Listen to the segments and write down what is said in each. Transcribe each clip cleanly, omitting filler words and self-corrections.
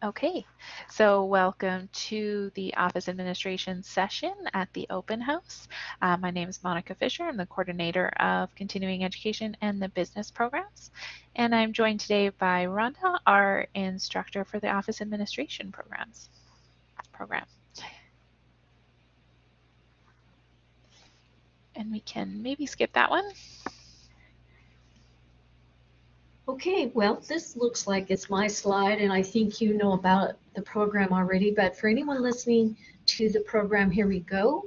Okay, so welcome to the office administration session at the open house. My name is Monica Fisher. I'm the coordinator of continuing education and the business programs. And I'm joined today by Rhonda, our instructor for the office administration program. And we can maybe skip that one. Okay, well, this looks like it's my slide, and I think you know about the program already, but for anyone listening to the program, here we go.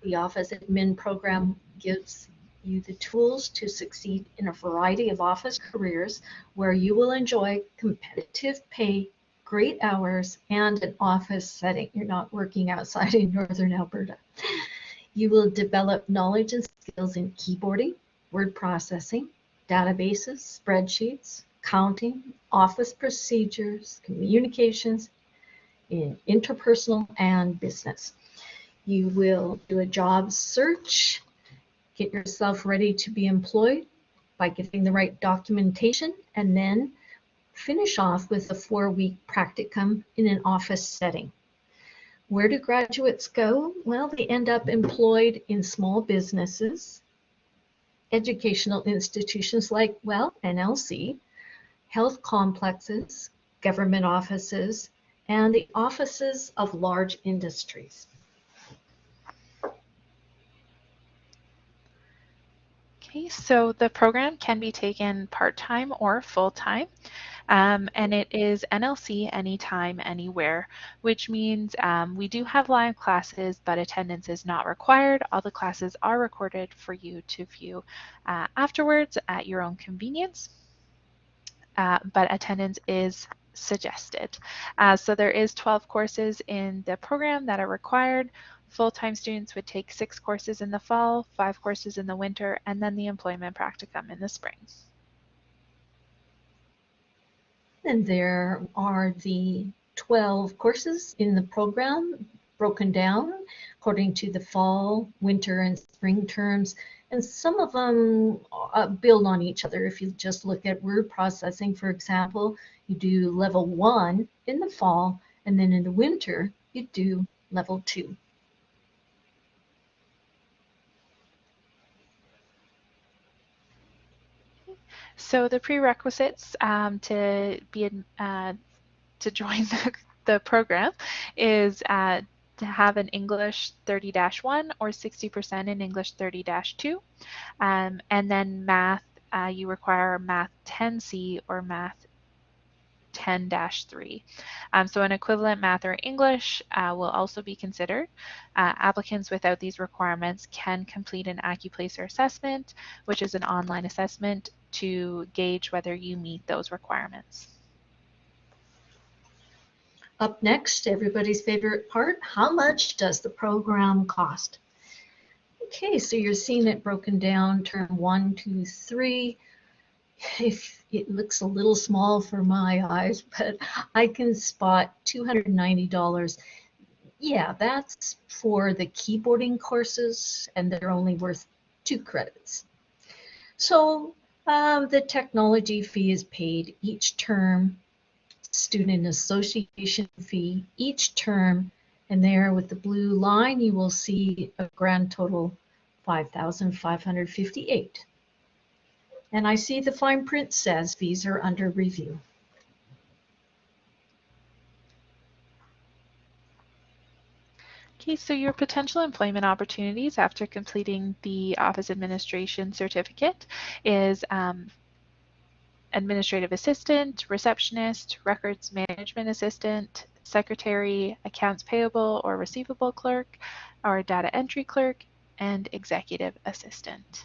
The Office Admin program gives you the tools to succeed in a variety of office careers where you will enjoy competitive pay, great hours, and an office setting. You're not working outside in Northern Alberta. You will develop knowledge and skills in keyboarding, word processing, databases, spreadsheets, counting, office procedures, communications, in interpersonal and business. You will do a job search, get yourself ready to be employed by getting the right documentation, and then finish off with a 4-week practicum in an office setting. Where do graduates go? Well, they end up employed in small businesses, educational institutions like, well, NLC, health complexes, government offices, and the offices of large industries. Okay, so the program can be taken part-time or full-time. And it is NLC anytime, anywhere, which means we do have live classes, but attendance is not required. All the classes are recorded for you to view afterwards at your own convenience, but attendance is suggested. So there is 12 courses in the program that are required. Full-time students would take 6 courses in the fall, 5 courses in the winter, and then the employment practicum in the spring. And there are the 12 courses in the program broken down according to the fall, winter, and spring terms. And some of them build on each other. If you just look at word processing, for example, you do level 1 in the fall, and then in the winter, you do level 2. So the prerequisites to join the program is to have an English 30-1 or 60% in English 30-2. And then math, you require math 10C or math 10-3. So an equivalent math or English will also be considered. Applicants without these requirements can complete an AccuPlacer assessment, which is an online assessment to gauge whether you meet those requirements. Up next, everybody's favorite part, how much does the program cost? Okay, so you're seeing it broken down, term 1, 2, 3. If it looks a little small for my eyes, but I can spot $290. Yeah, that's for the keyboarding courses, and they're only worth 2 credits. So the technology fee is paid each term, student association fee each term, and there with the blue line you will see a grand total $5,558. And I see the fine print says fees are under review. Okay, so your potential employment opportunities after completing the office administration certificate is administrative assistant, receptionist, records management assistant, secretary, accounts payable or receivable clerk, or data entry clerk, and executive assistant.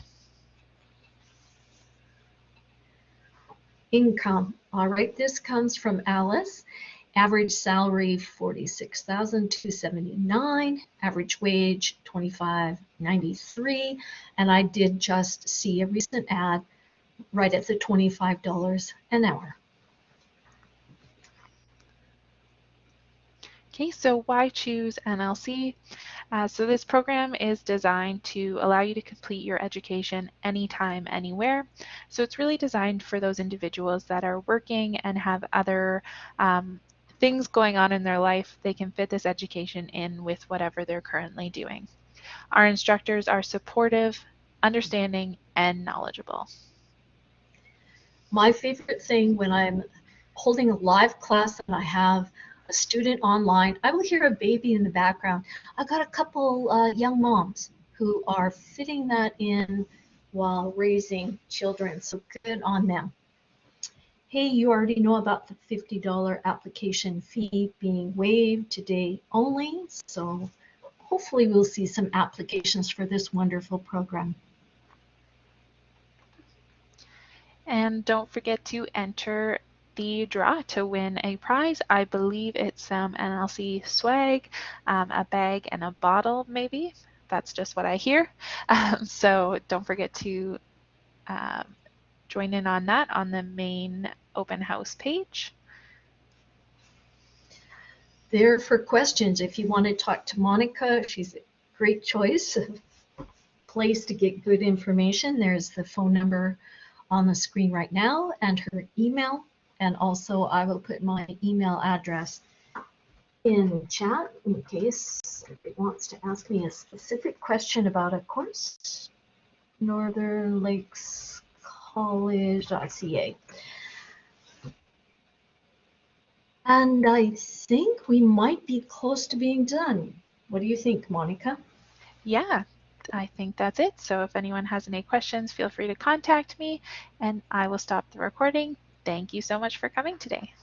Income. All right, this comes from Alice. Average salary $46,279. Average wage $25.93. And I did just see a recent ad right at the $25 an hour. Okay, so why choose NLC? So this program is designed to allow you to complete your education anytime, anywhere. So it's really designed for those individuals that are working and have other things going on in their life, they can fit this education in with whatever they're currently doing. Our instructors are supportive, understanding, and knowledgeable. My favorite thing when I'm holding a live class and I have a student online, I will hear a baby in the background. I've got a couple young moms who are fitting that in while raising children, so good on them. Hey, you already know about the $50 application fee being waived today only, so hopefully we'll see some applications for this wonderful program. And don't forget to enter the draw to win a prize. I believe it's some NLC swag, a bag and a bottle maybe. That's just what I hear. So don't forget to um, join in on that on the main open house page. There for questions. If you want to talk to Monica, she's a great choice, place to get good information. There's the phone number on the screen right now and her email. And also I will put my email address in chat in case it wants to ask me a specific question about a course. Northern Lakes College.ca. And I think we might be close to being done. What do you think, Monica? Yeah, I think that's it. So if anyone has any questions, feel free to contact me and I will stop the recording. Thank you so much for coming today.